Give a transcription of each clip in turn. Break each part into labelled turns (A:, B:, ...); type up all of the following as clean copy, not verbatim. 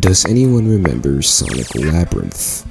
A: Does anyone remember Sonic Labyrinth?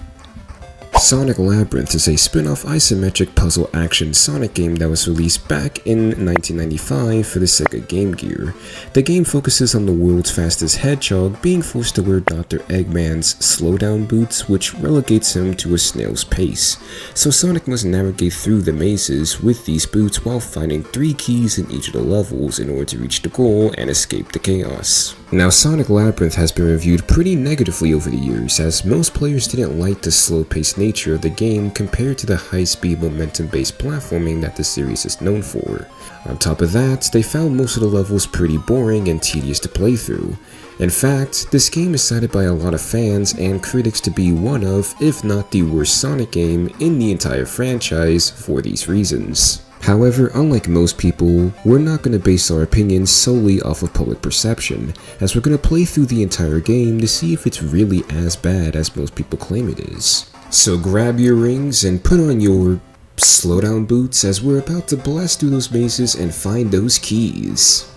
A: Sonic Labyrinth is a spin-off isometric puzzle action Sonic game that was released back in 1995 for the SEGA Game Gear. The game focuses on the world's fastest hedgehog being forced to wear Dr. Eggman's slowdown boots, which relegates him to a snail's pace. So Sonic must navigate through the mazes with these boots while finding 3 keys in each of the levels in order to reach the goal and escape the chaos. Now, Sonic Labyrinth has been reviewed pretty negatively over the years, as most players didn't like the slow-paced nature of the game compared to the high-speed momentum-based platforming that the series is known for. On top of that, they found most of the levels pretty boring and tedious to play through. In fact, this game is cited by a lot of fans and critics to be one of, if not the worst Sonic game in the entire franchise for these reasons. However, unlike most people, we're not going to base our opinions solely off of public perception, as we're going to play through the entire game to see if it's really as bad as most people claim it is. So grab your rings and put on your slowdown boots, as we're about to blast through those mazes and find those keys.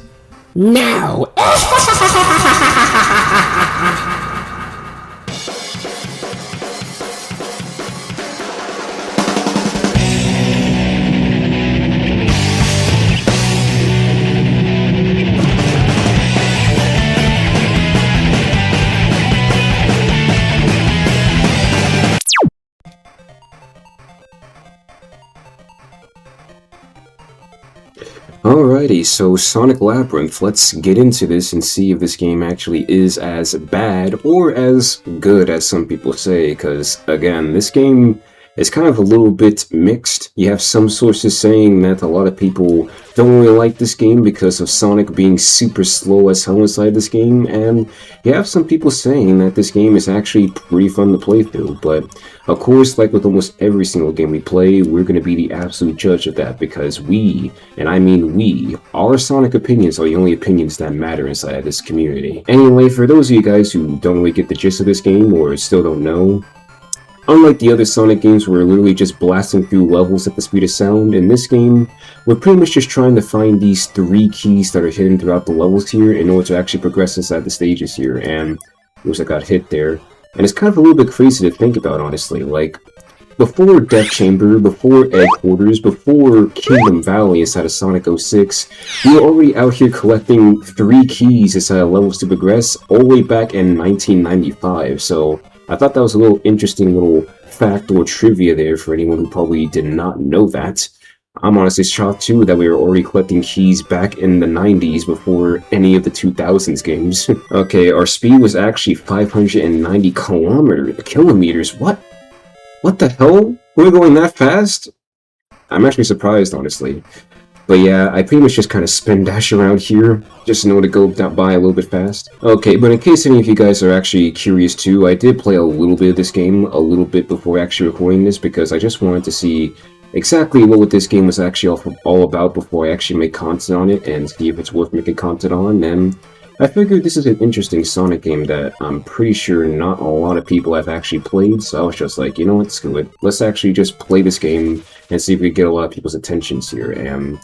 A: Now! Alrighty, so Sonic Labyrinth, let's get into this and see if this game actually is as bad or as good as some people say, because again, this game is kind of a little bit mixed. You have some sources saying that a lot of people don't really like this game because of Sonic being super slow as hell inside this game, and you have some people saying that this game is actually pretty fun to play through. But of course, like with almost every single game we play, we're going to be the absolute judge of that, because we, and I mean we, our Sonic opinions are the only opinions that matter inside of this community. Anyway, for those of you guys who don't really get the gist of this game or still don't know, unlike the other Sonic games where we're literally just blasting through levels at the speed of sound, in this game, we're pretty much just trying to find these 3 keys that are hidden throughout the levels here in order to actually progress inside the stages here, and looks like I got hit there. And it's kind of a little bit crazy to think about, honestly. Like, before Death Chamber, before Egg Quarters, before Kingdom Valley inside of Sonic 06, we were already out here collecting 3 keys inside of levels to progress all the way back in 1995, so I thought that was a little interesting little fact or trivia there for anyone who probably did not know that. I'm honestly shocked too that we were already collecting keys back in the 90s before any of the 2000s games. Okay, our speed was actually 590 kilometers. What? What the hell? We're going that fast? I'm actually surprised, honestly. But yeah, I pretty much just kind of spin dash around here, just in order to go by a little bit fast. Okay, but in case any of you guys are actually curious too, I did play a little bit of this game, a little bit before actually recording this, because I just wanted to see exactly what this game was actually all about before I actually make content on it, and see if it's worth making content on, and I figured this is an interesting Sonic game that I'm pretty sure not a lot of people have actually played, so I was just like, you know what, screw it. Let's actually just play this game and see if we get a lot of people's attentions here, and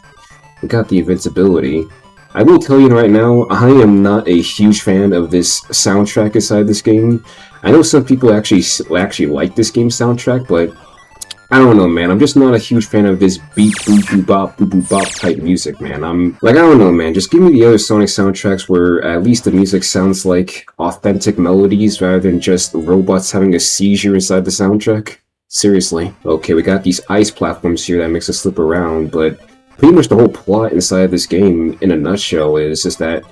A: we got the invincibility. I will tell you right now, I am not a huge fan of this soundtrack inside this game. I know some people actually like this game's soundtrack, but I don't know, man. I'm just not a huge fan of this beep boop boop bop boop boop bop type music, man. I'm like, I don't know, man. Just give me the other Sonic soundtracks where at least the music sounds like authentic melodies rather than just robots having a seizure inside the soundtrack. Seriously. Okay, we got these ice platforms here that makes us slip around, but pretty much the whole plot inside this game, in a nutshell, is just that,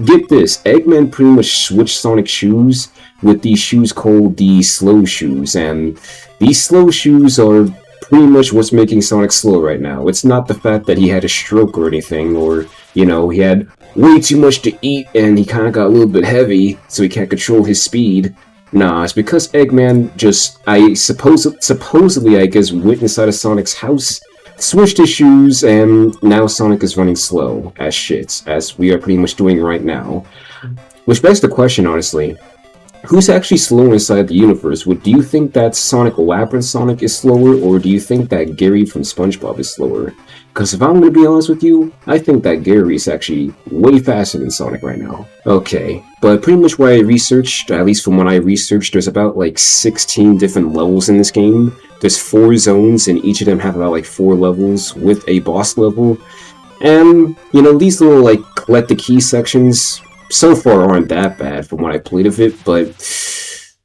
A: get this, Eggman pretty much switched Sonic's shoes with these shoes called the slow shoes, and these slow shoes are pretty much what's making Sonic slow right now. It's not the fact that he had a stroke or anything, or, you know, he had way too much to eat and he kind of got a little bit heavy, so he can't control his speed. Nah, it's because Eggman just, supposedly, I guess, went inside of Sonic's house, switched his shoes, and now Sonic is running slow as shit, as we are pretty much doing right now. Which begs the question, honestly, who's actually slower inside the universe? Do you think that Sonic Labyrinth Sonic is slower, or do you think that Gary from SpongeBob is slower? Because if I'm going to be honest with you, I think that Gary is actually way faster than Sonic right now. Okay, but pretty much what I researched, at least from what I researched, there's about like 16 different levels in this game. There's 4 zones, and each of them have about like 4 levels with a boss level. And, you know, these little like collect the key sections so far aren't that bad from what I played of it, but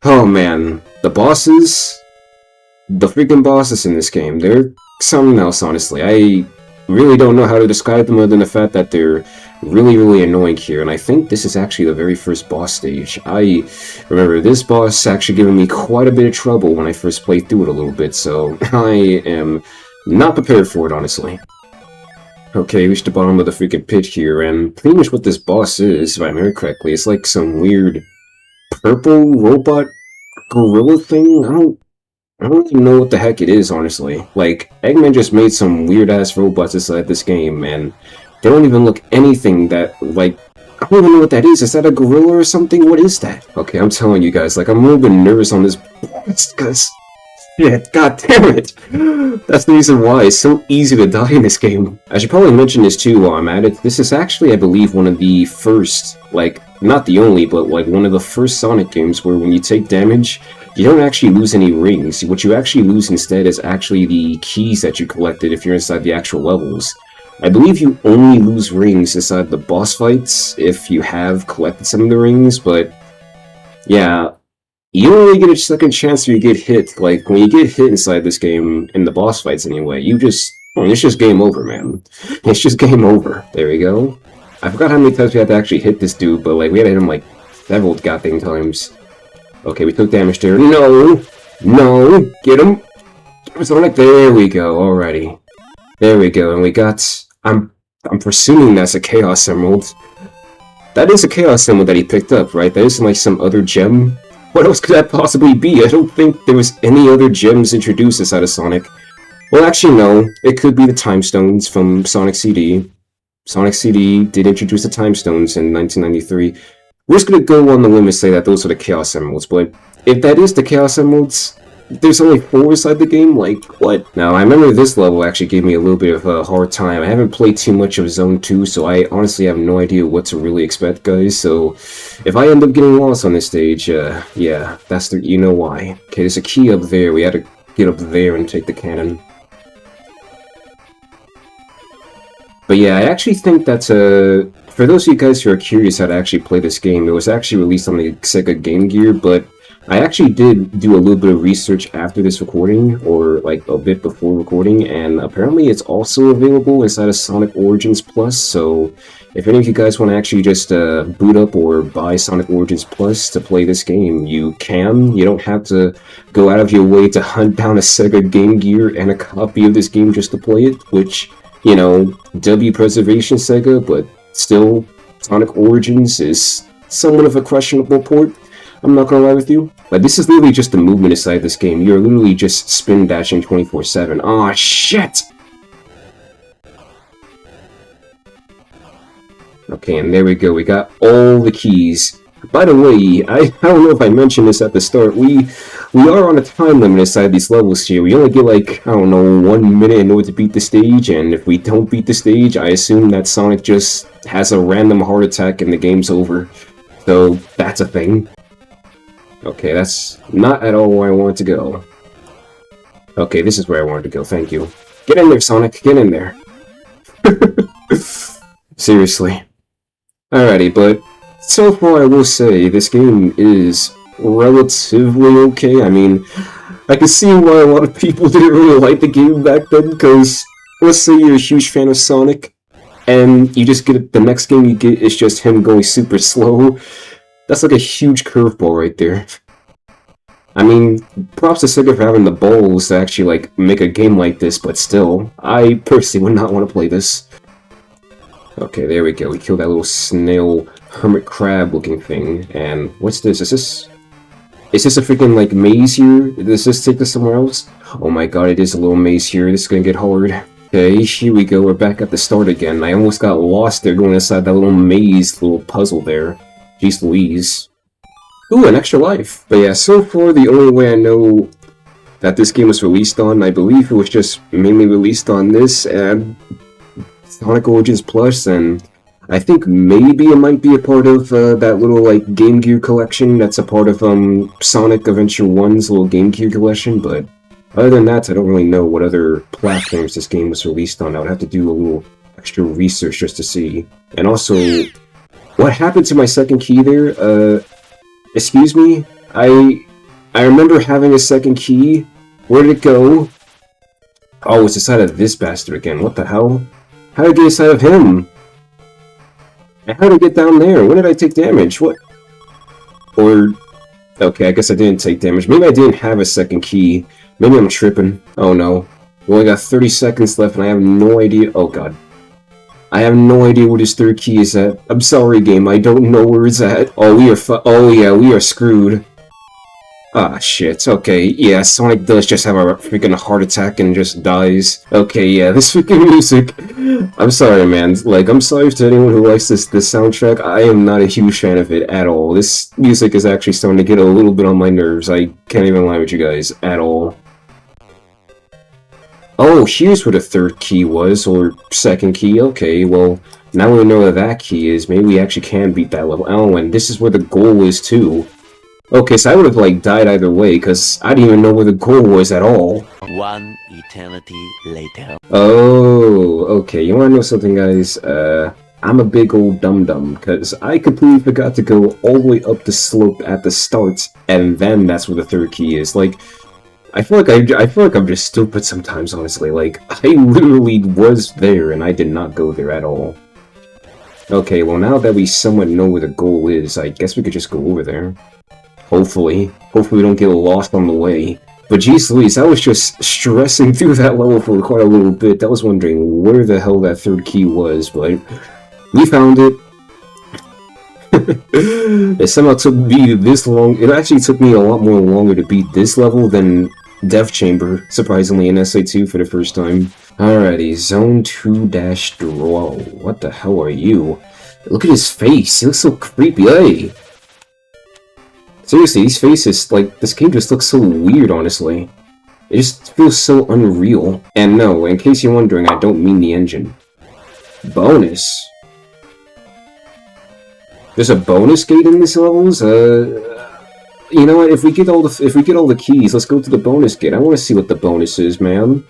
A: oh man, the freaking bosses in this game, they're something else, honestly. I really don't know how to describe them other than the fact that they're really, really annoying here, and I think this is actually the very first boss stage. I remember this boss actually giving me quite a bit of trouble when I first played through it a little bit, so I am not prepared for it, honestly. Okay, reached the bottom of the freaking pit here, and pretty much what this boss is, if I remember correctly, it's like some weird purple robot gorilla thing. I don't even know what the heck it is, honestly. Like, Eggman just made some weird-ass robots inside this game, and they don't even look anything that, like, I don't even know what that is. Is that a gorilla or something? What is that? Okay, I'm telling you guys, like, I'm a little bit nervous on this boss, because... shit, god damn it! That's the reason why it's so easy to die in this game. I should probably mention this too while I'm at it. This is actually, I believe, one of the first, like, not the only, but like one of the first Sonic games where when you take damage, you don't actually lose any rings. What you actually lose instead is actually the keys that you collected if you're inside the actual levels. I believe you only lose rings inside the boss fights if you have collected some of the rings, but yeah, you don't really get a second chance when you get hit. Like, when you get hit inside this game, in the boss fights anyway, it's just game over, man. It's just game over. There we go. I forgot how many times we had to actually hit this dude, but like, we had to hit him like several goddamn times. Okay, we took damage there. No! No! Get him! Sonic, there we go, alrighty. There we go, and we got... I'm presuming that's a Chaos Emerald. That is a Chaos Emerald that he picked up, right? That isn't like some other gem. What else could that possibly be? I don't think there was any other gems introduced inside of Sonic. Well, actually, no. It could be the Time Stones from Sonic CD. Sonic CD did introduce the Time Stones in 1993. We're just gonna go on the limb and say that those are the Chaos Emeralds, but if that is the Chaos Emeralds, there's only 4 inside the game? Like, what? Now, I remember this level actually gave me a little bit of a hard time. I haven't played too much of Zone 2, so I honestly have no idea what to really expect, guys. So, if I end up getting lost on this stage, yeah, that's the... you know why. Okay, there's a key up there. We had to get up there and take the cannon. But yeah, I actually think that's for those of you guys who are curious how to actually play this game, it was actually released on the SEGA Game Gear, but I actually did do a little bit of research after this recording, or like a bit before recording, and apparently it's also available inside of Sonic Origins Plus, so if any of you guys want to actually just boot up or buy Sonic Origins Plus to play this game, you can. You don't have to go out of your way to hunt down a SEGA Game Gear and a copy of this game just to play it, which, you know, W preservation Sega, but still, Sonic Origins is somewhat of a questionable port. I'm not gonna lie with you. Like, this is literally just the movement inside this game. You're literally just spin dashing 24/7. Aw, shit! Okay, and there we go. We got all the keys. By the way, I don't know if I mentioned this at the start. We are on a time limit inside these levels here. We only get like, I don't know, 1 minute in order to beat the stage, and if we don't beat the stage, I assume that Sonic just has a random heart attack and the game's over. So, that's a thing. Okay, that's not at all where I wanted to go. Okay, this is where I wanted to go, thank you. Get in there, Sonic, get in there. Seriously. Alrighty, but so far I will say this game is relatively okay. I mean, I can see why a lot of people didn't really like the game back then, because let's say you're a huge fan of Sonic, and you just get the next game you get is just him going super slow. That's like a huge curveball right there. I mean, props to Sega for having the balls to actually, like, make a game like this, but still, I personally would not want to play this. Okay, there we go. We killed that little snail, hermit crab looking thing. And what's this? Is this a freaking, like, maze here? Does this take us somewhere else? Oh my god, it is a little maze here. This is gonna get hard. Okay, here we go. We're back at the start again. I almost got lost there going inside that little maze, little puzzle there. Jeez Louise. Ooh, an extra life. But yeah, so far the only way I know that this game was released on, I believe it was just mainly released on this and Sonic Origins Plus, and I think maybe it might be a part of that little like Game Gear collection that's a part of Sonic Adventure 1's little Game Gear collection, but other than that, I don't really know what other platforms this game was released on. I would have to do a little extra research just to see. And also, what happened to my second key there? Excuse me? I remember having a second key. Where did it go? Oh, it's inside of this bastard again. What the hell? How did I get inside of him? And how did I get down there? When did I take damage? What? Or... Okay, I guess I didn't take damage. Maybe I didn't have a second key. Maybe I'm tripping. Oh no. We only got 30 seconds left and I have no idea. Oh god. I have no idea where this third key is at. I'm sorry, game. I don't know where it's at. Oh, oh yeah, we are screwed. Ah, shit. Okay, yeah, Sonic does just have a freaking heart attack and just dies. Okay, yeah, this freaking music. I'm sorry, man. Like, I'm sorry to anyone who likes this soundtrack. I am not a huge fan of it at all. This music is actually starting to get a little bit on my nerves. I can't even lie with you guys at all. Oh, here's where the third key was, or second key. Okay, well, now we know where that key is. Maybe we actually can beat that level. Oh, and this is where the goal is, too. Okay, so I would have, like, died either way, because I didn't even know where the goal was at all.
B: One eternity later.
A: Oh, okay, you wanna know something, guys? I'm a big old dum-dum, because I completely forgot to go all the way up the slope at the start, and then that's where the third key is. Like, I feel like I'm just stupid sometimes, honestly. Like, I literally was there, and I did not go there at all. Okay, well, now that we somewhat know where the goal is, I guess we could just go over there. Hopefully. Hopefully we don't get lost on the way. But geez Louise, I was just stressing through that level for quite a little bit. I was wondering where the hell that third key was, but we found it. It somehow took me this long. It actually took me a lot more longer to beat this level than Death Chamber, surprisingly, in SA2 for the first time. Alrighty, Zone 2-Draw. What the hell are you? Look at his face, he looks so creepy, hey! Seriously, these faces, like, this game just looks so weird, honestly. It just feels so unreal. And no, in case you're wondering, I don't mean the engine. Bonus? There's a bonus gate in these levels? You know what, if we get all the keys, let's go to the bonus gate. I want to see what the bonus is, man.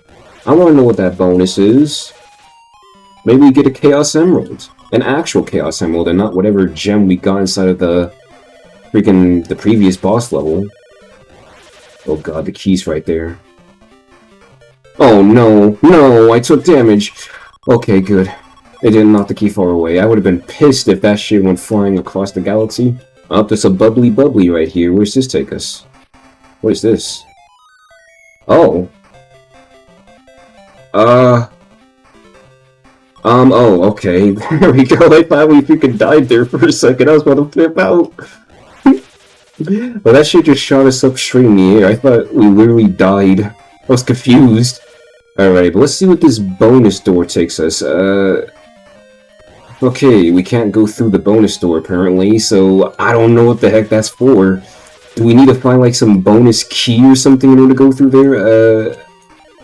A: I want to know what that bonus is. Maybe we get a Chaos Emerald. An actual Chaos Emerald, and not whatever gem we got inside of the previous boss level. Oh god, the key's right there. Oh no, no, I took damage. Okay, good. It didn't knock the key far away. I would have been pissed if that shit went flying across the galaxy. Oh, there's a bubbly right here. Where's this take us? What is this? Oh. Oh, okay. There we go. I thought we freaking died there for a second. I was about to flip out. Well, that shit just shot us up straight in the air. I thought we literally died. I was confused. Alright, but let's see what this bonus door takes us. Okay, we can't go through the bonus door, apparently, so I don't know what the heck that's for. Do we need to find, like, some bonus key or something in order to go through there?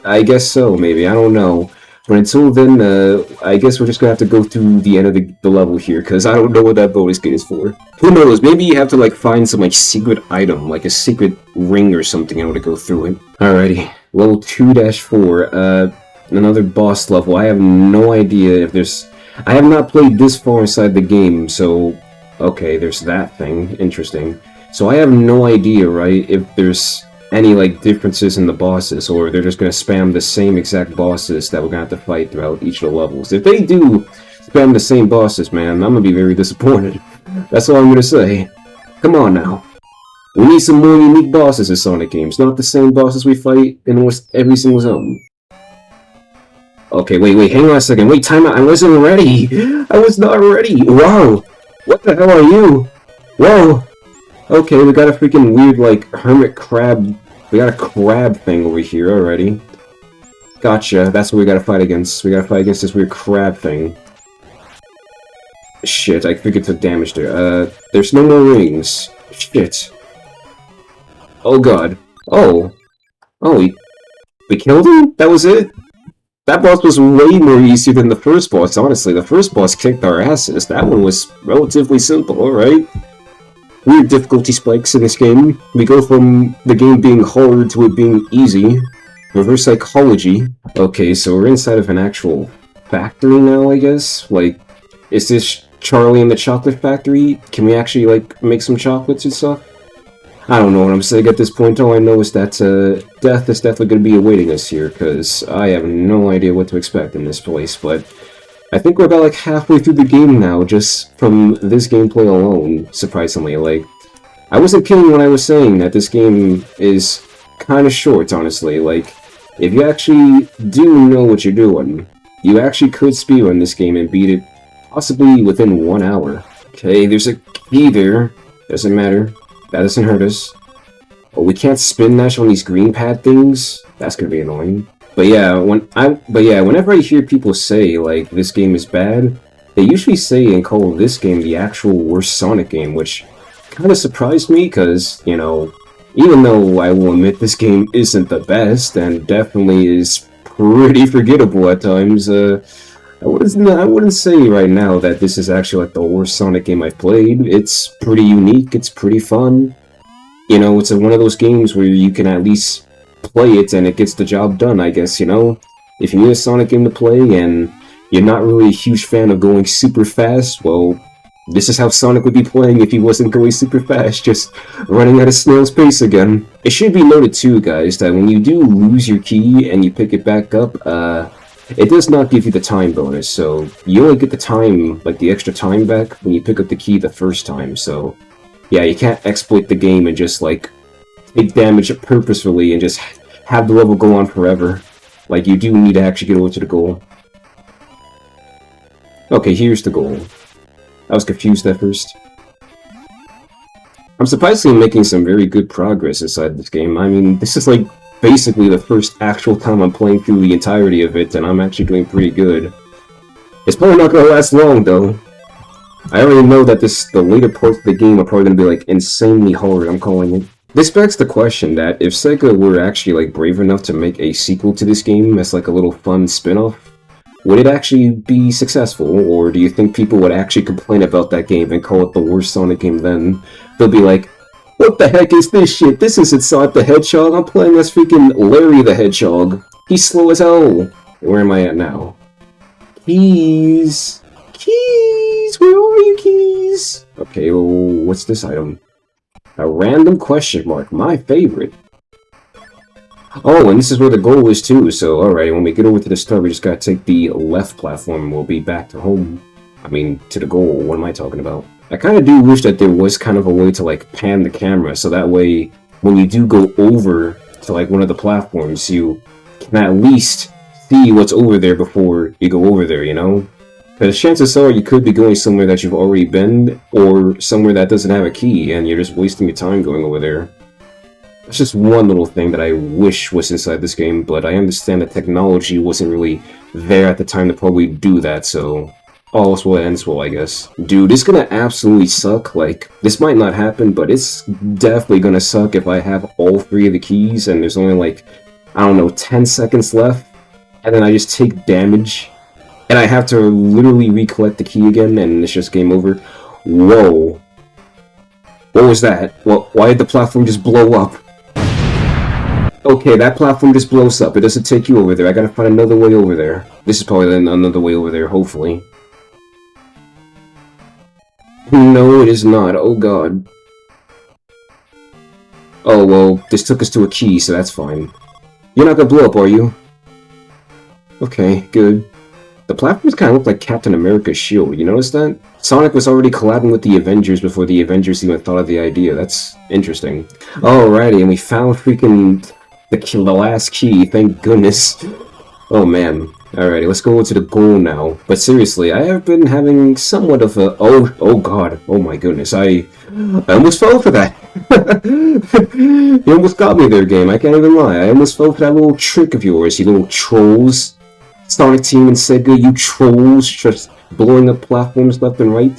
A: I guess so, maybe. I don't know. But until then, I guess we're just gonna have to go through the end of the level here, because I don't know what that bonus gate is for. Who knows, maybe you have to, like, find some, like, secret item, like a secret ring or something in order to go through it. Alrighty, level 2-4, another boss level. I have no idea if there's... I have not played this far inside the game, so... Okay, there's that thing. Interesting. So I have no idea, right, if there's any, like, differences in the bosses, or they're just gonna spam the same exact bosses that we're gonna have to fight throughout each of the levels. If they do spam the same bosses, man, I'm gonna be very disappointed. That's all I'm gonna say. Come on now. We need some more unique bosses in Sonic games, not the same bosses we fight in almost every single zone. Okay, wait, hang on a second. Wait, time out. I wasn't ready. I was not ready. Wow. What the hell are you? Whoa. Okay, we got a freaking weird, like, hermit crab. We got a crab thing over here already. Gotcha. That's what we gotta fight against. We gotta fight against this weird crab thing. Shit, I think it took damage there. There's no more rings. Shit. Oh god. Oh. Oh, we killed him? That was it? That boss was way more easier than the first boss, honestly. The first boss kicked our asses. That one was relatively simple, alright? Weird difficulty spikes in this game. We go from the game being hard to it being easy. Reverse psychology. Okay, so we're inside of an actual factory now, I guess? Like, is this Charlie and the Chocolate Factory? Can we actually, like, make some chocolates and stuff? I don't know what I'm saying at this point. All I know is that death is definitely going to be awaiting us here, because I have no idea what to expect in this place, but I think we're about like halfway through the game now, just from this gameplay alone, surprisingly. Like, I wasn't kidding when I was saying that this game is kind of short, honestly. Like, if you actually do know what you're doing, you actually could speedrun this game and beat it possibly within 1 hour. Okay, there's a key there. Doesn't matter. That doesn't hurt us. Oh, we can't spin dash on these green pad things? That's gonna be annoying. But yeah, whenever I hear people say, like, this game is bad, they usually say and call this game the actual worst Sonic game, which kind of surprised me, because, you know, even though I will admit this game isn't the best, and definitely is pretty forgettable at times, I wouldn't say right now that this is actually like the worst Sonic game I've played. It's pretty unique, it's pretty fun. You know, it's one of those games where you can at least play it and it gets the job done, I guess, you know? If you need a Sonic game to play and you're not really a huge fan of going super fast, well, this is how Sonic would be playing if he wasn't going super fast, just running at a snail's pace again. It should be noted too, guys, that when you do lose your key and you pick it back up, it does not give you the time bonus, so you only get the time, like the extra time back when you pick up the key the first time, so yeah, you can't exploit the game and just, like, take damage purposefully and just have the level go on forever. Like, you do need to actually get over to the goal. Okay, here's the goal. I was confused at first. I'm surprisingly making some very good progress inside this game. I mean, this is like basically the first actual time I'm playing through the entirety of it, and I'm actually doing pretty good. It's probably not gonna last long, though. I already know that the later parts of the game are probably gonna be, like, insanely hard, I'm calling it. This begs the question that if SEGA were actually, like, brave enough to make a sequel to this game as, like, a little fun spin-off, would it actually be successful, or do you think people would actually complain about that game and call it the worst Sonic game then? They'll be like, what the heck is this shit? This isn't Sonic the Hedgehog, I'm playing as freaking Larry the Hedgehog. He's slow as hell. Where am I at now? Keys! Keys! Where are you, Keys? Okay, well, what's this item? A random question mark, my favorite. Oh, and this is where the goal is too, so alright, when we get over to the start, we just gotta take the left platform and we'll be back to home. I mean, to the goal, what am I talking about? I kinda do wish that there was kind of a way to, like, pan the camera, so that way, when you do go over to, like, one of the platforms, you can at least see what's over there before you go over there, you know? Because chances are you could be going somewhere that you've already been, or somewhere that doesn't have a key, and you're just wasting your time going over there. That's just one little thing that I wish was inside this game, but I understand that technology wasn't really there at the time to probably do that, so all else well ends well, I guess. Dude, it's gonna absolutely suck. Like, this might not happen, but it's definitely gonna suck if I have all 3 of the keys and there's only, like, I don't know, 10 seconds left, and then I just take damage, and I have to literally recollect the key again, and it's just game over. Whoa. What was that? Well, why did the platform just blow up? Okay, that platform just blows up. It doesn't take you over there. I gotta find another way over there. This is probably another way over there, hopefully. No, it is not. Oh god. Oh, well, this took us to a key, so that's fine. You're not gonna blow up, are you? Okay, good. The platforms kind of look like Captain America's shield, you notice that? Sonic was already collabing with the Avengers before the Avengers even thought of the idea. That's interesting. Alrighty, and we found freaking the last key, thank goodness. Oh man. Alrighty, let's go over to the goal now. But seriously, I have been having somewhat of a... Oh god. Oh my goodness. I almost fell for that. You almost got me there, game. I can't even lie. I almost fell for that little trick of yours, you little trolls. Sonic Team and SEGA, you trolls, just blowing up platforms left and right.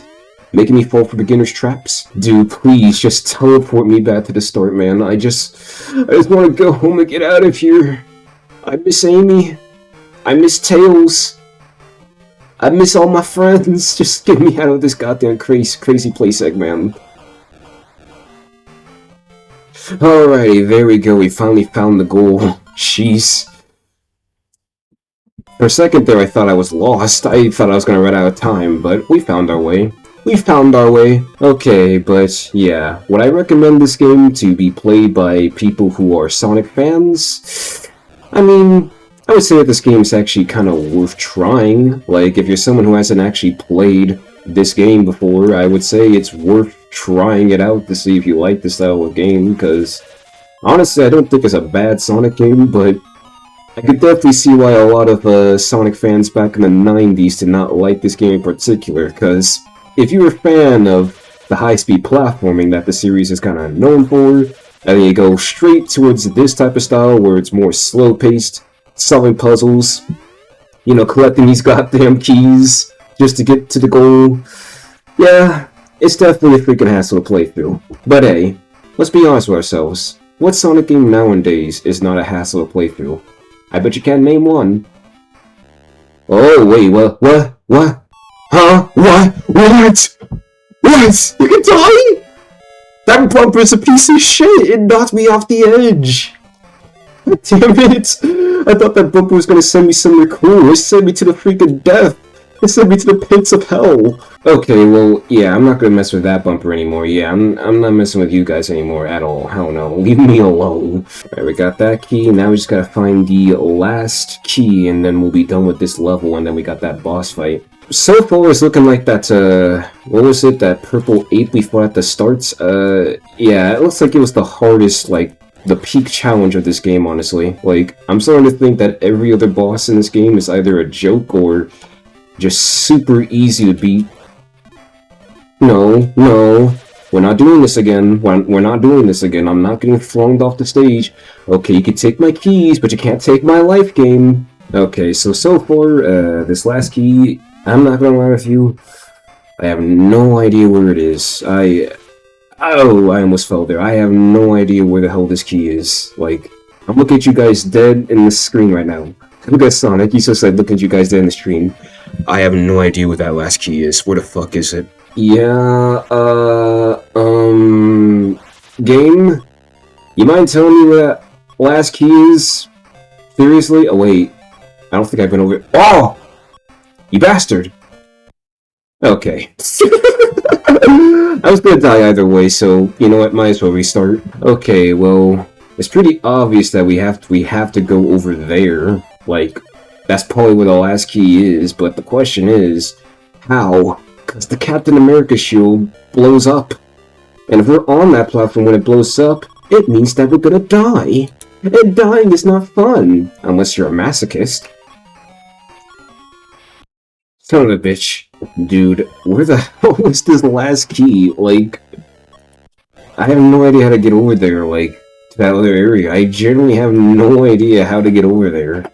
A: Making me fall for beginner's traps? Dude, please, just teleport me back to the start, man. I just want to go home and get out of here. I miss Amy. I miss Tails. I miss all my friends. Just get me out of this goddamn crazy place, Eggman. Alrighty, there we go. We finally found the goal. Jeez. For a second there, I thought I was lost. I thought I was gonna run out of time, but we found our way. We found our way. Okay, but yeah. Would I recommend this game to be played by people who are Sonic fans? I mean, I would say that this game is actually kind of worth trying. Like, if you're someone who hasn't actually played this game before, I would say it's worth trying it out to see if you like this style of game, because honestly, I don't think it's a bad Sonic game, but I could definitely see why a lot of Sonic fans back in the 90s did not like this game in particular, because if you're a fan of the high-speed platforming that the series is kind of known for, and then you go straight towards this type of style where it's more slow-paced, solving puzzles, you know, collecting these goddamn keys just to get to the goal, yeah, it's definitely a freaking hassle to play through. But hey, let's be honest with ourselves. What Sonic game nowadays is not a hassle to play through? I bet you can't name one. Oh, wait, what? Huh? What? You can die? That bumper is a piece of shit! It knocked me off the edge! Damn it! I thought that bumper was gonna send me somewhere cool. It sent me to the freaking death! It sent me to the pits of hell! Okay, well, yeah, I'm not gonna mess with that bumper anymore. Yeah, I'm not messing with you guys anymore at all. Hell no. Leave me alone. Alright, we got that key. Now we just gotta find the last key, and then we'll be done with this level, and then we got that boss fight. So far, it's looking like that, what was it? That purple ape we fought at the start? Yeah, it looks like it was the hardest, like, the peak challenge of this game, honestly. Like, I'm starting to think that every other boss in this game is either a joke or just super easy to beat. No, we're not doing this again. We're not doing this again. I'm not getting thrown off the stage. Okay, you can take my keys, but you can't take my life game. Okay, so far, this last key, I'm not gonna lie with you, I have no idea where it is. I almost fell there. I have no idea where the hell this key is. Like, I'm looking at you guys dead in the screen right now. Look at Sonic, he just said looking at you guys dead in the screen. I have no idea where that last key is. Where the fuck is it? Yeah, game? You mind telling me where that last key is? Seriously? Oh wait, I don't think I've been over it. Oh! You bastard! Okay. I was gonna die either way, so you know what, might as well restart. Okay, well, it's pretty obvious that we have to go over there. Like, that's probably where the last key is, but the question is, how? Because the Captain America shield blows up. And if we're on that platform when it blows up, it means that we're gonna die. And dying is not fun, unless you're a masochist. Son of a bitch. Dude, where the hell is this last key? Like, I have no idea how to get over there, like, to that other area. I generally have no idea how to get over there.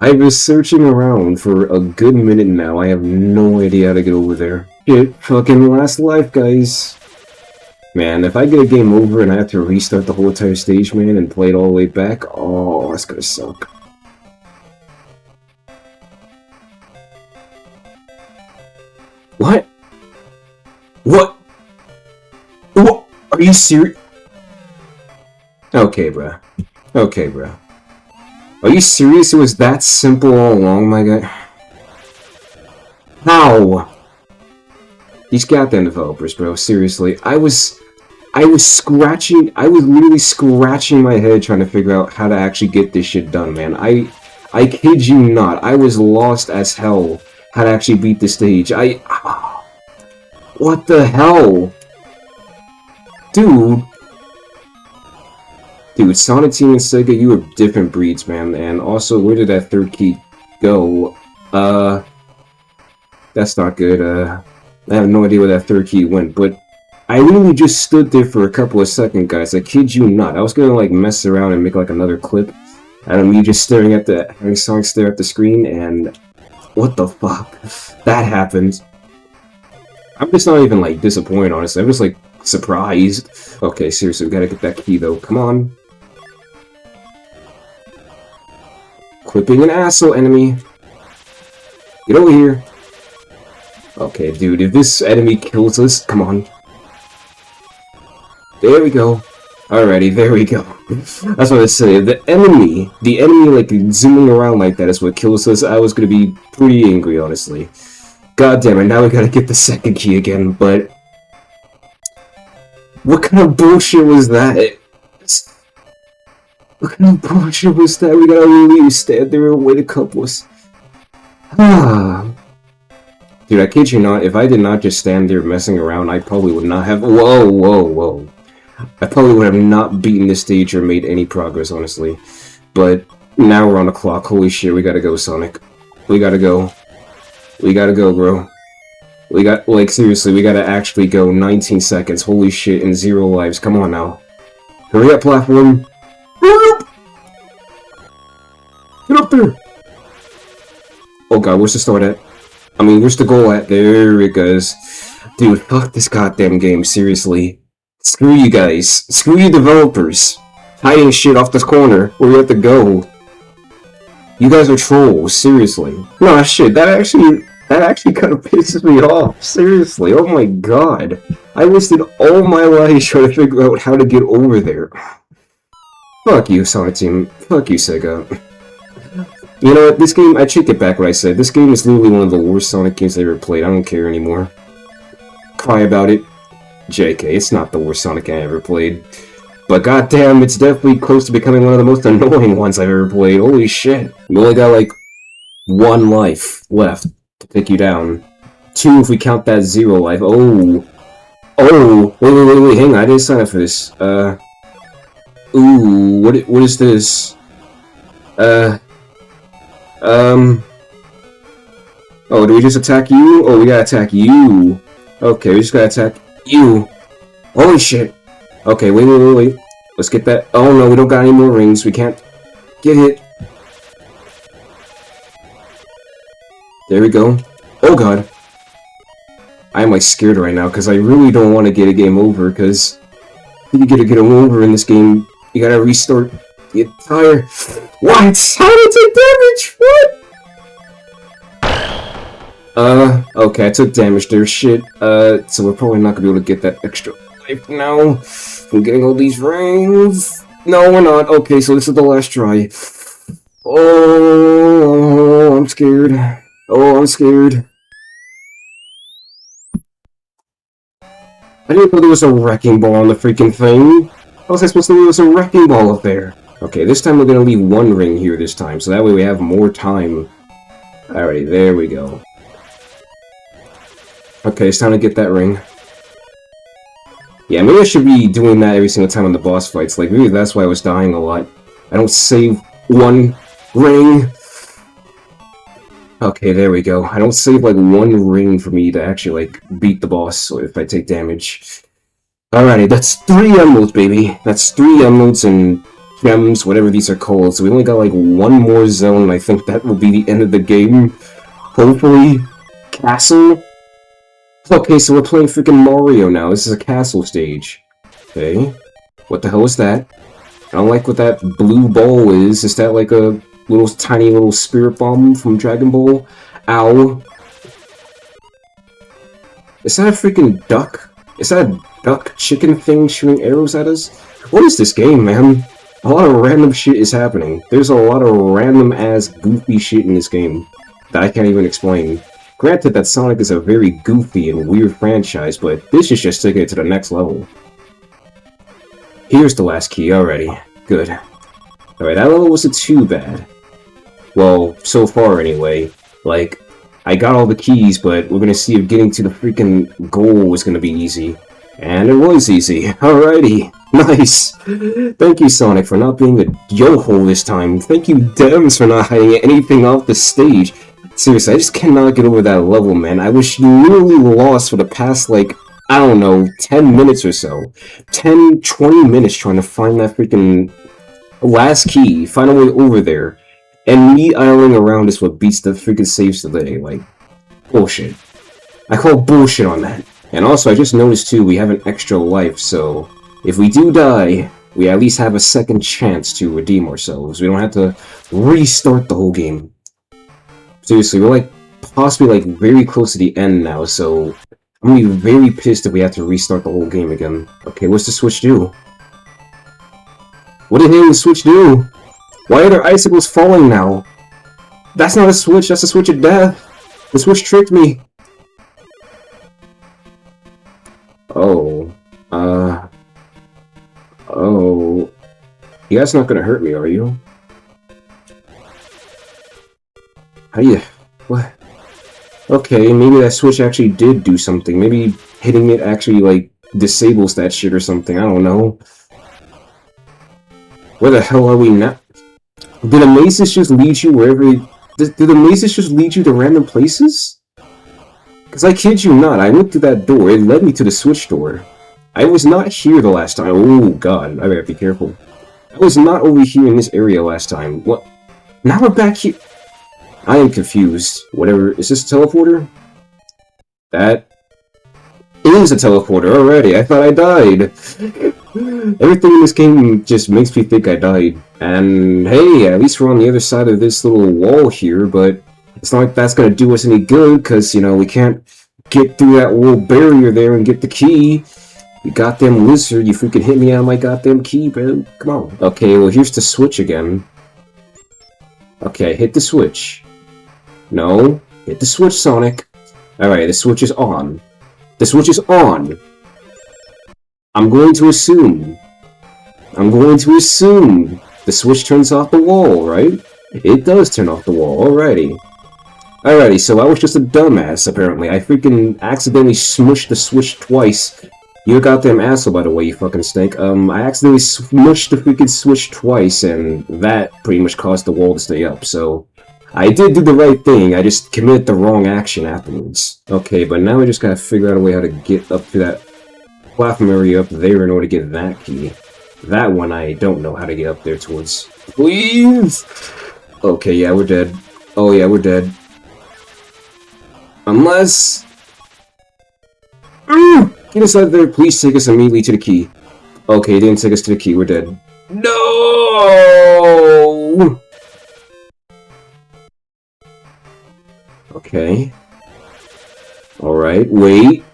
A: I've been searching around for a good minute now. I have no idea how to get over there. Shit, fucking last life, guys. Man, if I get a game over and I have to restart the whole entire stage, man, and play it all the way back, oh, that's gonna suck. What? What? Are you serious? Okay, bruh. Are you serious? It was that simple all along, my guy? How? These goddamn developers, bro. Seriously. I was literally scratching my head trying to figure out how to actually get this shit done, man. I kid you not. I was lost as hell how to actually beat the stage. What the hell? Dude, Sonic Team and Sega, you are different breeds, man. And also, where did that third key go? That's not good. I have no idea where that third key went, but I literally just stood there for a couple of seconds, guys. I kid you not. I was gonna, like, mess around and make, like, another clip. And me just staring at having Sonic stare at the screen, and what the fuck? That happened. I'm just not even, like, disappointed, honestly. I'm just, like, surprised. Okay, seriously, we gotta get that key, though. Come on. Quit being an asshole, enemy. Get over here. Okay, dude, if this enemy kills us, come on. There we go. Alrighty, there we go. That's what I say. The enemy, like, zooming around like that is what kills us. I was gonna be pretty angry, honestly. God damn it, now we gotta get the second key again, but... What kind of bullshit was that? What kind of bullshit was that? We gotta really stand there and wait a couple of... Dude, I kid you not, if I did not just stand there messing around, I probably would not have... Whoa. I probably would have not beaten this stage or made any progress, honestly. But now we're on the clock. Holy shit, we gotta go, Sonic. We gotta go. We gotta go, bro. We got, like, seriously, we gotta actually go 19 seconds. Holy shit, and 0 lives. Come on now. Hurry up, platform. Hurry up! Get up there! Oh god, where's the start at? I mean, where's the goal at? There it goes. Dude, fuck this goddamn game, seriously. Screw you guys. Screw you developers. Hiding shit off this corner where you have to go. You guys are trolls, seriously. No, shit, that actually kind of pisses me off. Seriously, oh my god. I wasted all my life trying to figure out how to get over there. Fuck you, Sonic Team. Fuck you, Sega. You know what, this game, I take it back what I said. This game is literally one of the worst Sonic games I ever played. I don't care anymore. Cry about it. JK, it's not the worst Sonic game I ever played. But goddamn, it's definitely close to becoming one of the most annoying ones I've ever played. Holy shit. You only got like 1 life left to take you down. 2 if we count that 0 life. Oh, wait, hang on, I didn't sign up for this. Ooh, what is this? Oh, do we just attack you? Oh, we gotta attack you. Okay, we just gotta attack you. Holy shit. Okay, wait. Let's get that. Oh no, we don't got any more rings. We can't get hit. There we go. Oh god. I am like scared right now because I really don't want to get a game over because if you get a game over in this game, you gotta restart the entire... What? How did I take damage? What? Okay, I took damage there, shit. So we're probably not gonna be able to get that extra life now. I'm getting all these rings. No, we're not. Okay, so this is the last try. Oh, I'm scared. Oh, I'm scared. I didn't know there was a wrecking ball on the freaking thing. How was I supposed to know there was a wrecking ball up there? Okay, this time we're gonna leave 1 ring here this time, so that way we have more time. Alrighty, there we go. Okay, it's time to get that ring. Yeah, maybe I should be doing that every single time on the boss fights. Like, maybe that's why I was dying a lot. I don't save 1 ring. Okay, there we go. I don't save, like, 1 ring for me to actually, like, beat the boss if I take damage. Alrighty, that's 3 emeralds, baby. That's 3 emeralds and gems, whatever these are called. So we only got, like, 1 more zone, and I think that will be the end of the game. Hopefully. Castle? Okay, so we're playing freaking Mario now. This is a castle stage. Okay. What the hell is that? I don't like what that blue ball is. Is that like a little tiny little spirit bomb from Dragon Ball? Ow. Is that a freaking duck? Is that a duck chicken thing shooting arrows at us? What is this game, man? A lot of random shit is happening. There's a lot of random ass goofy shit in this game that I can't even explain. Granted that Sonic is a very goofy and weird franchise, but this is just taking it to the next level. Here's the last key already. Good. Alright, that level wasn't too bad. Well, so far anyway. Like, I got all the keys, but we're gonna see if getting to the freaking goal was gonna be easy. And it was easy. Alrighty. Nice. Thank you, Sonic, for not being a yo-ho this time. Thank you, Dems, for not hiding anything off the stage. Seriously, I just cannot get over that level, man. I was literally lost for the past, like, I don't know, 10 minutes or so. 10, 20 minutes trying to find that freaking last key, find a way over there. And me idling around is what beats the freaking saves today. Like, bullshit. I call bullshit on that. And also, I just noticed too, we have an extra life, so if we do die, we at least have a second chance to redeem ourselves. We don't have to restart the whole game. Seriously, we're like possibly like very close to the end now, so I'm gonna be very pissed if we have to restart the whole game again. Okay, what's the switch do? What the hell does the switch do? Why are there icicles falling now? That's not a switch, that's a switch of death. The switch tricked me. Oh. Oh. You guys not gonna hurt me, are you? How do you... What? Okay, maybe that switch actually did do something. Maybe hitting it actually, like, disables that shit or something. I don't know. Where the hell are we now? Did the mazes just lead you wherever... Did the mazes just lead you to random places? Because I kid you not, I went through that door. It led me to the switch door. I was not here the last time. Oh, God. I better be careful. I was not over here in this area last time. What? Now we're back here. I am confused. Whatever. Is this a teleporter? That is a teleporter already. I thought I died. Everything in this game just makes me think I died. And hey, at least we're on the other side of this little wall here, but it's not like that's gonna do us any good, because, you know, we can't get through that little barrier there and get the key. You goddamn lizard, you freaking hit me out of my goddamn key, bro. Come on. Okay, well, here's the switch again. Okay, hit the switch. No, hit the switch, Sonic. Alright, the switch is on. The switch is on. I'm going to assume the switch turns off the wall, right? It does turn off the wall, alrighty. Alrighty, so I was just a dumbass, apparently. I freaking accidentally smushed the switch twice. You're a goddamn asshole, by the way, you fucking stink. I accidentally smushed the freaking switch twice, and that pretty much caused the wall to stay up, so... I did do the right thing, I just committed the wrong action afterwards. Okay, but now we just gotta figure out a way how to get up to that platform area up there in order to get that key. That one I don't know how to get up there towards. Please! Okay, yeah, we're dead. Oh yeah, we're dead. Unless... Get us out of there, please take us immediately to the key. Okay, it didn't take us to the key, we're dead. No! Okay. Alright, wait.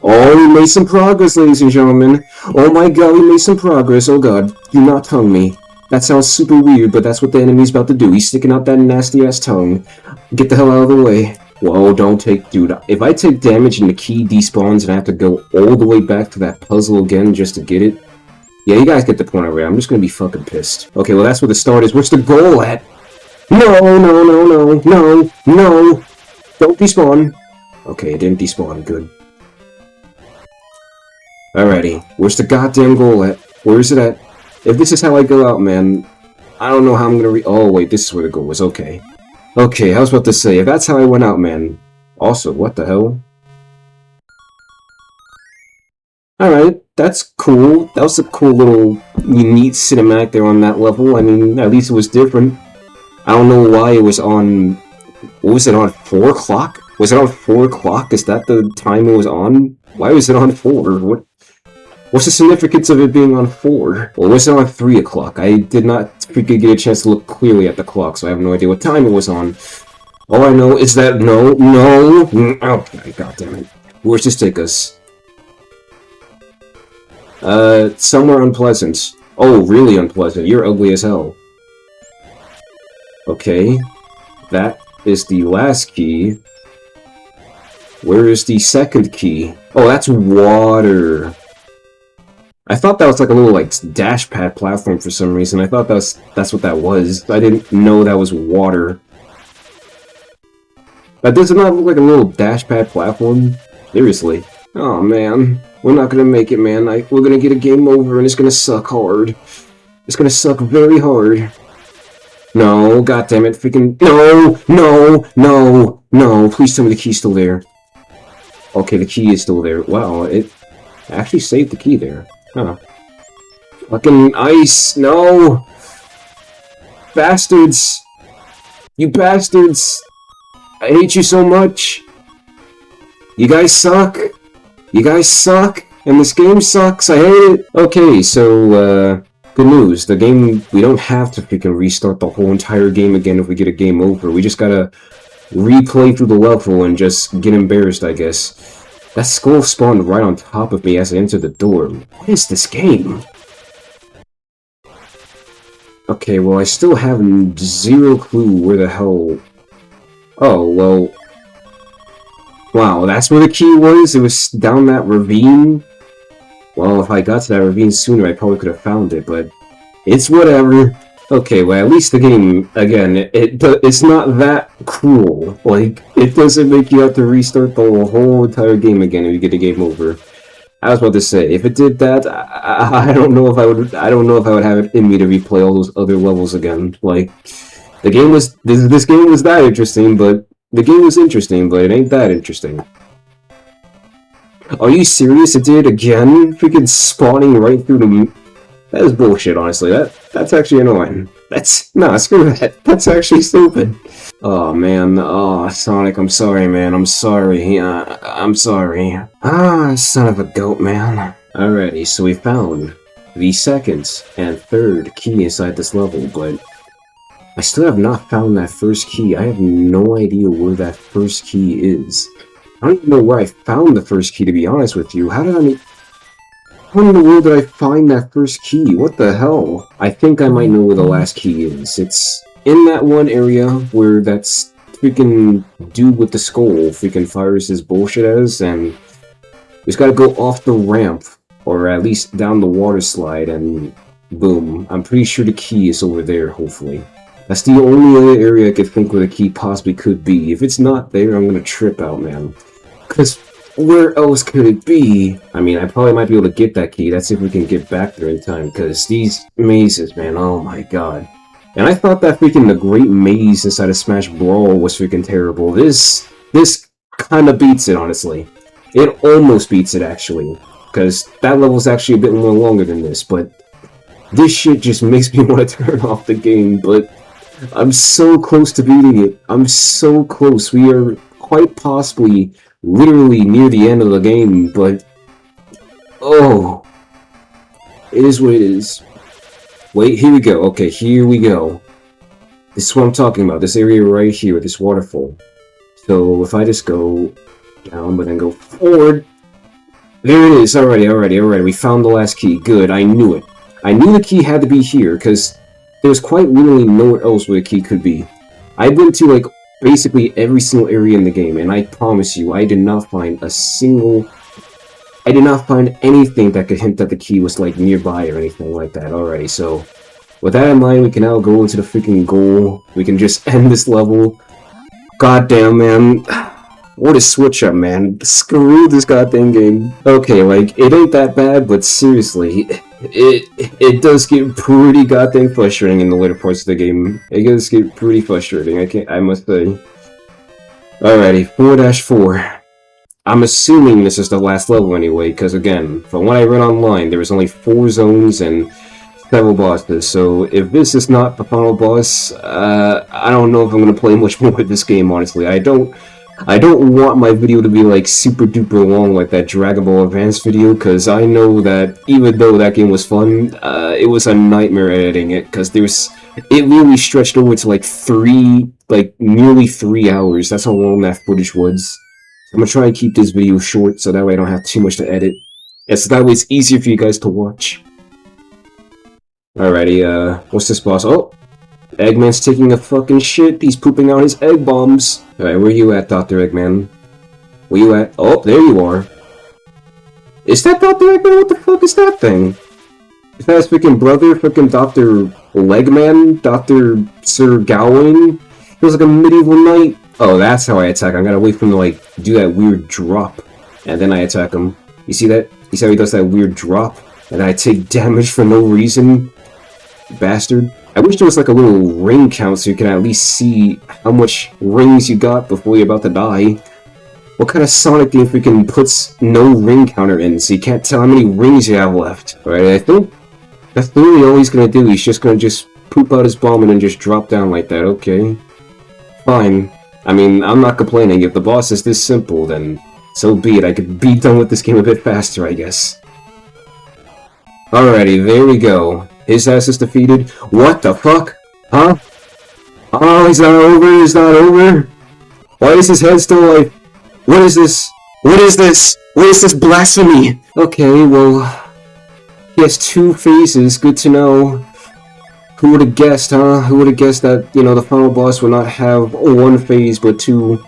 A: Oh, we made some progress, ladies and gentlemen. Oh my god, we made some progress. Oh god, do not tongue me. That sounds super weird, but that's what the enemy's about to do. He's sticking out that nasty-ass tongue. Get the hell out of the way. Whoa, don't take... Dude, if I take damage and the key despawns and I have to go all the way back to that puzzle again just to get it... Yeah, you guys get the point already. I'm just gonna be fucking pissed. Okay, well, that's where the start is. What's the goal at? No, no, no, no, no, no! Don't despawn. Okay, it didn't despawn. Good. Alrighty. Where's the goddamn goal at? Where is it at? If this is how I go out, man, I don't know how I'm gonna oh, wait, this is where the goal was. Okay. Okay, I was about to say, if that's how I went out, man. Also, what the hell? Alright, that's cool. That was a cool little, neat cinematic there on that level. I mean, at least it was different. I don't know why it was on... What was it on? 4 o'clock? Was it on 4 o'clock? Is that the time it was on? Why was it on 4? What's the significance of it being on 4? Or was it on 3 o'clock? I did not freaking get a chance to look clearly at the clock, so I have no idea what time it was on. All I know is that no. Okay, goddammit. Where's this take us? Somewhere unpleasant. Oh, really unpleasant. You're ugly as hell. Okay. That is the last key. Where is the second key? Oh, that's water. I thought that was like a little like dash pad platform for some reason. I thought that's what that was. I didn't know that was water. That does not look like a little dash pad platform. Seriously. Oh man, we're not gonna make it, man. We're gonna get a game over and it's gonna suck hard. It's gonna suck very hard. No, goddammit, freaking no, please tell me the key's still there. Okay, the key is still there. Wow, it actually saved the key there. Huh. Fucking ice, no! Bastards! You bastards! I hate you so much! You guys suck! You guys suck! And this game sucks, I hate it! Okay, so, good news. The game, we don't have to freaking restart the whole entire game again if we get a game over. We just gotta replay through the level and just get embarrassed, I guess. That skull spawned right on top of me as I entered the door. What is this game? Okay, well, I still have zero clue where the hell... Oh, well... Wow, that's where the key was? It was down that ravine? Well, if I got to that ravine sooner, I probably could have found it, but... It's whatever. Okay, well, at least the game, again, it's not that cruel. Like, it doesn't make you have to restart the whole entire game again if you get a game over. I was about to say, if it did that, I don't know if I would have it in me to replay all those other levels again. Like, the game was, this game was that interesting, but, the game was interesting, but it ain't that interesting. Are you serious? It did it again? Freaking spawning right through the... That is bullshit, honestly. That's actually annoying. Nah, screw that. That's actually stupid. Oh, man. Oh, Sonic, I'm sorry, man. I'm sorry. I'm sorry. Ah, son of a goat, man. Alrighty, so we found the second and third key inside this level, but I still have not found that first key. I have no idea where that first key is. I don't even know where I found the first key, to be honest with you. How in the world did I find that first key? What the hell? I think I might know where the last key is. It's in that one area where that's freaking dude with the skull freaking fires his bullshit as, and we just gotta go off the ramp, or at least down the water slide, and boom. I'm pretty sure the key is over there, hopefully. That's the only other area I could think where the key possibly could be. If it's not there, I'm gonna trip out, man. Because... where else could it be? I mean, I probably might be able to get that key. That's if we can get back there in time, because these mazes, man, oh my god. And I thought that freaking the Great Maze inside of Smash Brawl was freaking terrible. This kind of beats it, honestly. It almost beats it, actually. Because that level's actually a bit more longer than this, but this shit just makes me want to turn off the game, but I'm so close to beating it. I'm so close. We are quite possibly... literally near the end of the game, but... oh... it is what it is. Wait, here we go. Okay, here we go. This is what I'm talking about. This area right here, this waterfall. So, if I just go down, but then go forward... there it is. Alrighty. We found the last key. Good, I knew it. I knew the key had to be here, because there's quite literally nowhere else where the key could be. I went to, like, basically every single area in the game, and I promise you, I did not find anything that could hint that the key was, like, nearby or anything like that. Alrighty, so, with that in mind, we can now go into the freaking goal. We can just end this level. Goddamn, man. What a switch up, man. Screw this goddamn game. Okay, like, it ain't that bad, but seriously, it does get pretty goddamn frustrating in the later parts of the game. It does get pretty frustrating, I must say. Alrighty, 4-4. I'm assuming this is the last level anyway, because again, from what I read online, there was only 4 zones and several bosses, so if this is not the final boss, I don't know if I'm gonna play much more with this game, honestly. I don't want my video to be like super duper long like that Dragon Ball Advance video, because I know that even though that game was fun, it was a nightmare editing it, because it really stretched over to like nearly 3 hours. That's how long that footage was. I'm gonna try and keep this video short so that way I don't have too much to edit. And so that way it's easier for you guys to watch. Alrighty, what's this boss? Oh! Eggman's taking a fucking shit. He's pooping out his egg bombs. Alright, where you at, Dr. Eggman? Where you at? Oh, there you are. Is that Dr. Eggman? What the fuck is that thing? Is that his freaking brother? Freaking Dr. Legman? Dr. Sir Gawain? He was like a medieval knight. Oh, that's how I attack. I gotta wait for him to, like, do that weird drop. And then I attack him. You see that? You see how he does that weird drop? And I take damage for no reason? Bastard. I wish there was like a little ring count so you can at least see how much rings you got before you're about to die. What kind of Sonic game freaking puts no ring counter in so you can't tell how many rings you have left? Alright, I think that's literally all he's gonna do. He's just gonna poop out his bomb and then just drop down like that. Okay. Fine. I mean, I'm not complaining. If the boss is this simple, then So be it, I could be done with this game a bit faster, I guess. Alrighty, there we go. His ass is defeated. What the fuck? Huh? Oh, he's not over, he's not over? Why is his head still like... What is this? What is this? What is this blasphemy? Okay, well... He has 2 phases, good to know. Who would have guessed, huh? Who would have guessed that, you know, the final boss would not have 1 phase, but 2...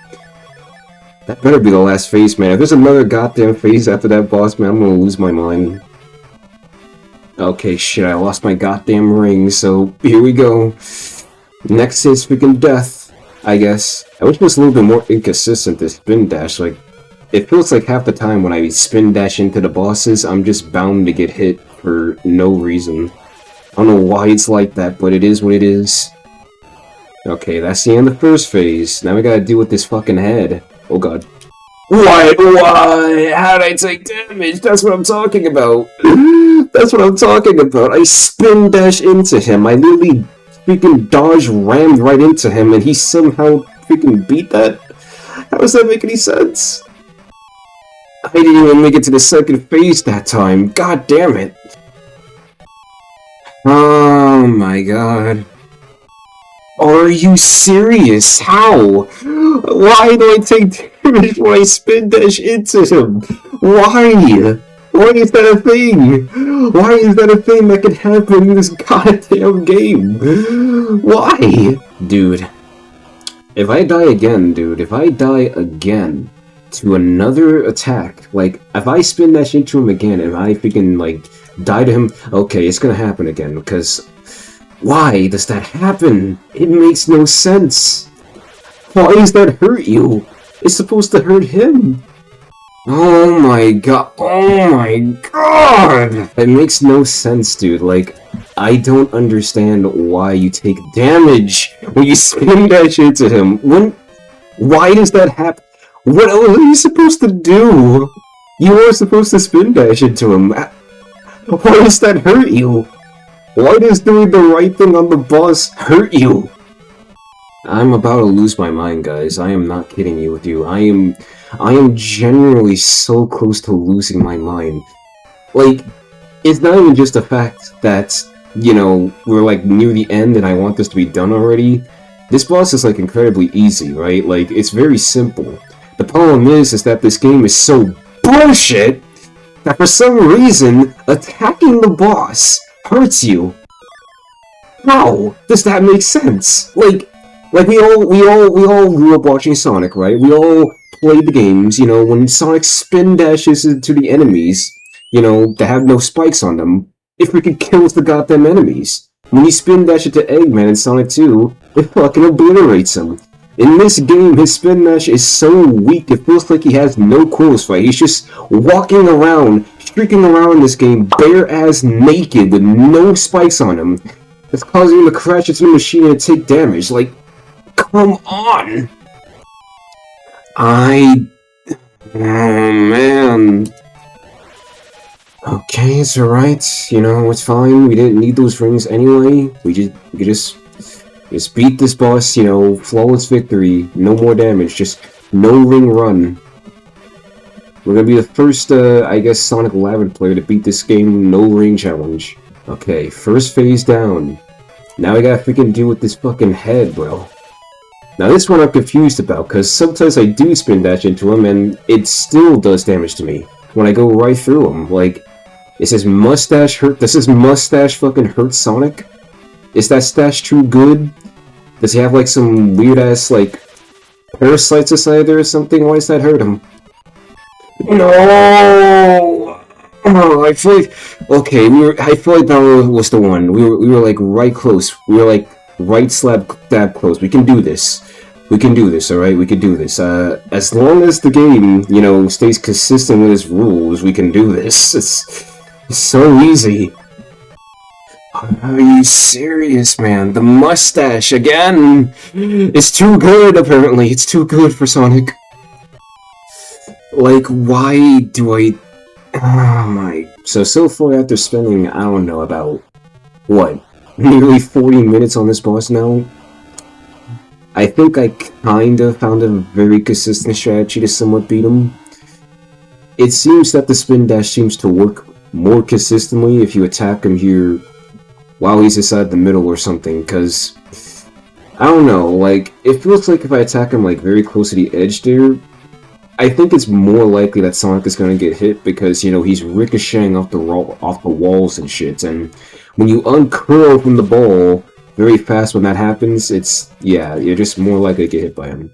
A: That better be the last phase, man. If there's another goddamn phase after that boss, man, I'm gonna lose my mind. Okay, shit, I lost my goddamn ring, so here we go. Next is freaking death, I guess. I wish it was a little bit more inconsistent, this spin dash. Like, it feels like half the time when I spin dash into the bosses, I'm just bound to get hit for no reason. I don't know why it's like that, but it is what it is. Okay, that's the end of the first phase. Now we gotta deal with this fucking head. Oh god. Why? How'd I take damage? That's what I'm talking about. That's what I'm talking about. I spin dash into him. I literally freaking dodge rammed right into him, and he somehow freaking beat that? How does that make any sense? I didn't even make it to the second phase that time. God damn it. Oh my god. Are you serious? How? Why do I take damage when I spin dash into him? Why? Why is that a thing? Why is that a thing that can happen in this goddamn game? Why? Dude. If I die again, to another attack, like, if I spin dash into him again, and I freaking, like, die to him, okay, it's gonna happen again, because why does that happen? It makes no sense. Why does that hurt you? It's supposed to hurt him. Oh my god. Oh my god! It makes no sense, dude. Like, I don't understand why you take damage when you spin dash into him. Why does that happen? What else are you supposed to do? You were supposed to spin dash into him. Why does that hurt you? Why does doing the right thing on the boss hurt you? I'm about to lose my mind, guys. I am not kidding you with you. I am genuinely so close to losing my mind. Like, it's not even just the fact that, you know, we're like near the end and I want this to be done already. This boss is like incredibly easy, right? Like, it's very simple. The problem is that this game is so bullshit that for some reason, attacking the boss hurts you. How does that make sense? Like we all grew up watching Sonic, right? We all played the games, you know, when Sonic spin dashes into the enemies, you know, that have no spikes on them, it freaking kills the goddamn enemies. When you spin dash into Eggman in Sonic 2, it fucking obliterates him. In this game, his spin dash is so weak, it feels like he has no clothes fight. He's just walking around, streaking around in this game, bare-ass naked, with no spikes on him. That's causing him to crash into the machine and take damage. Like, come on! Oh, man. Okay, it's alright. You know, it's fine. We didn't need those rings anyway. We could just beat this boss, you know, flawless victory, no more damage, just no ring run. We're gonna be the first, I guess, Sonic Labyrinth player to beat this game, no ring challenge. Okay, first phase down. Now I gotta freaking deal with this fucking head, bro. Now this one I'm confused about, because sometimes I do spin dash into him, and it still does damage to me when I go right through him. Like, is his mustache hurt? Does his mustache fucking hurt Sonic? Is that stash too good? Does he have like some weird ass like parasites inside there or something? Why does that hurt him? No! Oh, I feel like okay. I feel like that was the one. We were like right close. We were like right dab close. We can do this. We can do this. All right, we can do this. As long as the game, you know, stays consistent with its rules, we can do this. It's so easy. Are you serious, man? The mustache again! It's too good, apparently. It's too good for Sonic. Like, why do I... Oh my... So far after spending, I don't know, about... What? Nearly 40 minutes on this boss now? I think I kinda found a very consistent strategy to somewhat beat him. it seems that the spin dash seems to work more consistently if you attack him here while he's inside the middle or something, because I don't know, like, it feels like if I attack him like very close to the edge there, I think it's more likely that Sonic is going to get hit because, you know, he's ricocheting off the walls and shit, and when you uncurl from the ball very fast when that happens, yeah, you're just more likely to get hit by him.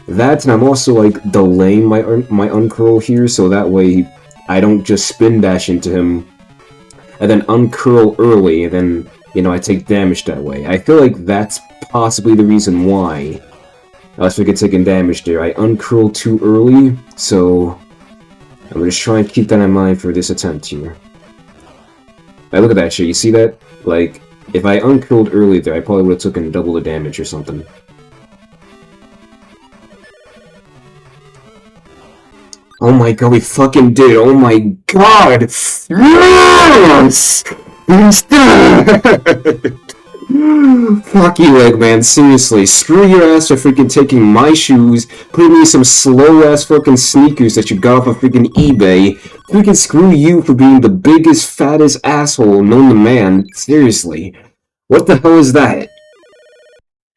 A: That, and I'm also, like, delaying my uncurl here, so that way I don't just spin dash into him and then uncurl early, and then, you know, I take damage that way. I feel like that's possibly the reason why I was taking damage there. I uncurl too early, so I'm gonna just try and keep that in mind for this attempt here. Hey, look at that shit, you see that? Like, if I uncurled early there, I probably would have taken double the damage or something. Oh my god, we fucking did it! Oh my god! Yes! Fuck you, Eggman, seriously. Screw your ass for freaking taking my shoes, putting me some slow-ass fucking sneakers that you got off of freaking eBay. Freaking screw you for being the biggest, fattest asshole known to man. Seriously. What the hell is that?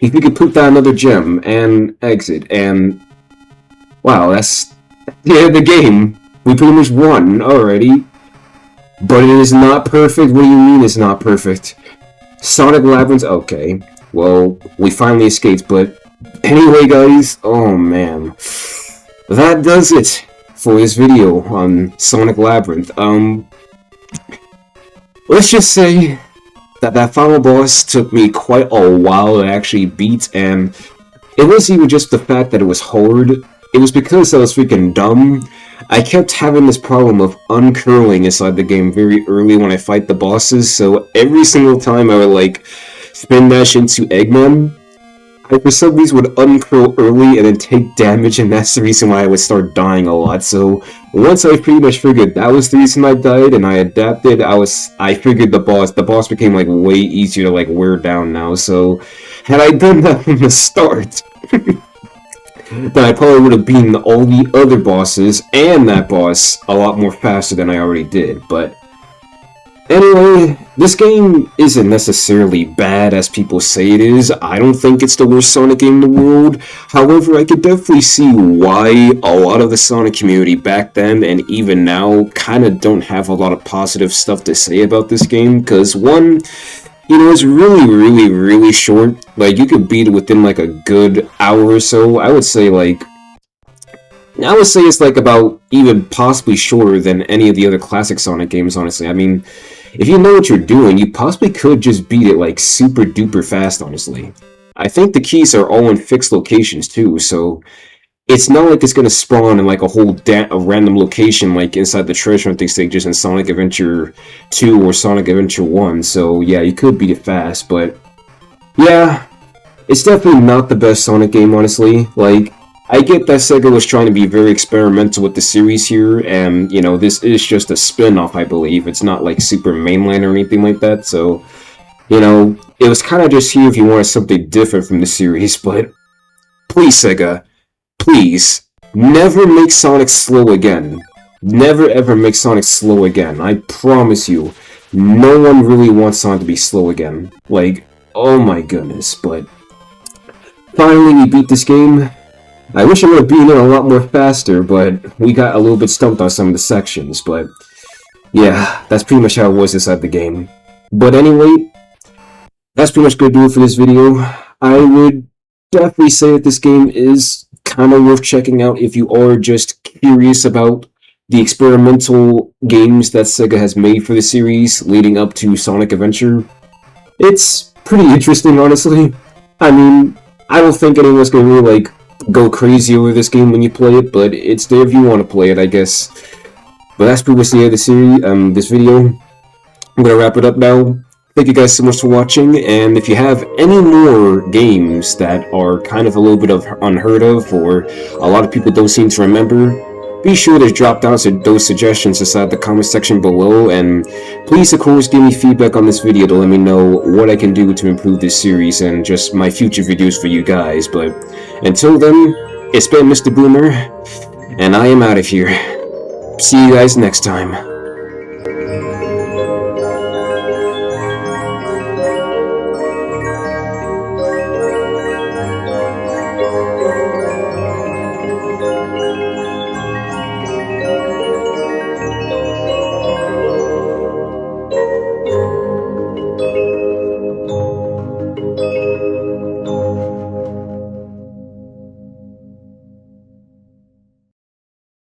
A: If you could put that another gem, and exit, and... Wow, that's the end of the game. We pretty much won already. But it is not perfect? What do you mean it's not perfect? Sonic Labyrinth, okay. Well, we finally escaped, but anyway, guys, oh man. That does it for this video on Sonic Labyrinth. Let's just say that final boss took me quite a while to actually beat, and it wasn't even just the fact that it was hard. It was because I was freaking dumb. I kept having this problem of uncurling inside the game very early when I fight the bosses, so every single time I would, like, spin dash into Eggman, I for some reason would uncurl early and then take damage, and that's the reason why I would start dying a lot. So once I pretty much figured that was the reason I died and I adapted, I figured the boss became, like, way easier to, like, wear down now. So had I done that from the start, then I probably would have beaten all the other bosses and that boss a lot more faster than I already did. But anyway, this game isn't necessarily bad as people say it is. I don't think it's the worst Sonic game in the world. However, I could definitely see why a lot of the Sonic community back then and even now kind of don't have a lot of positive stuff to say about this game. Because one, you know, it's really short. Like, you could beat it within, like, a good hour or so. I would say it's, like, about even possibly shorter than any of the other classic Sonic games, honestly. I mean, if you know what you're doing, you possibly could just beat it, like, super duper fast, honestly. I think the keys are all in fixed locations, too, so it's not like it's gonna spawn in, like, a random location, like, inside the treasure hunting stages in Sonic Adventure 2 or Sonic Adventure 1, so yeah, you could beat it fast, but yeah, it's definitely not the best Sonic game, honestly. Like, I get that SEGA was trying to be very experimental with the series here, and, you know, this is just a spin-off, I believe. It's not, like, super mainline or anything like that, so, you know, it was kind of just here if you wanted something different from the series, but please, SEGA, please, never make Sonic slow again. Never ever make Sonic slow again. I promise you, no one really wants Sonic to be slow again. Like, oh my goodness, but finally we beat this game. I wish I would have beaten it a lot more faster, but we got a little bit stumped on some of the sections, but yeah, that's pretty much how it was inside the game. But anyway, that's pretty much gonna do it for this video. I would definitely say that this game is kind of worth checking out if you are just curious about the experimental games that SEGA has made for the series leading up to Sonic Adventure. It's pretty interesting, honestly. I mean, I don't think anyone's gonna really, like, go crazy over this game when you play it, but it's there if you want to play it, I guess. But that's pretty much the end of the series, this video. I'm gonna wrap it up now. Thank you guys so much for watching, and if you have any more games that are kind of a little bit of unheard of, or a lot of people don't seem to remember, be sure to drop down those suggestions inside the comment section below, and please, of course, give me feedback on this video to let me know what I can do to improve this series and just my future videos for you guys. But until then, it's been Mr. Boomer, and I am out of here. See you guys next time.